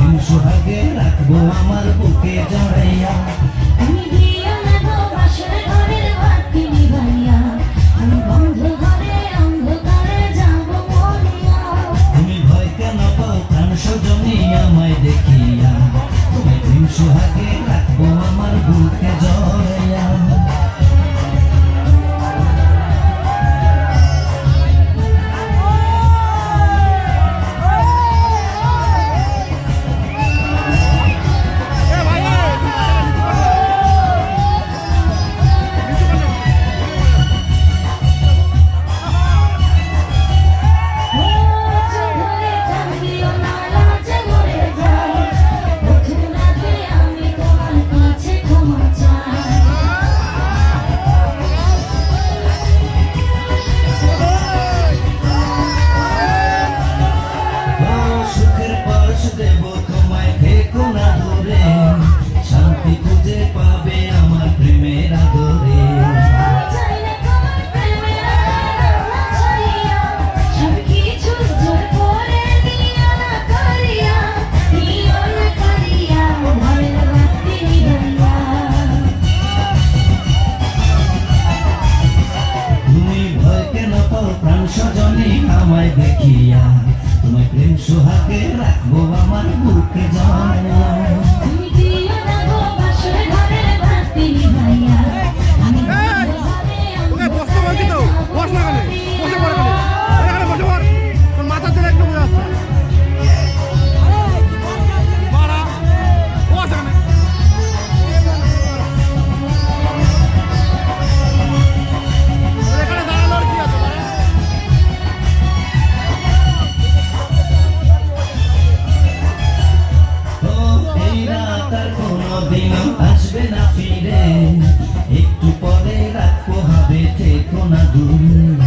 প্রেম সোহাগে রাখবো আমার বুকে জড়াইয়া। তুমি দিও না গো বাসর ঘরের বাতি নিভাইয়া, আমি বন্ধ ঘরে অন্ধকারে যাব মরিয়া। তুমি ভয় কেন পাও প্রাণ সজনী আমায় দেখিয়া, তোমায় প্রেম সোহাগে রাখবো আমার বুকে জড়াইয়া। শান্তি খুঁজে পাবে আমার প্রেমের আদরে। তুমি ভয় কেন পাও প্রাণ সজনী আমায় দেখিয়া, তোমায় প্রেম সোহাগে রাখবো আমার বুকে জড়াইয়া। আসবে না ফিরে, একটু পরে রাখবো হবে থেকো না দূরে।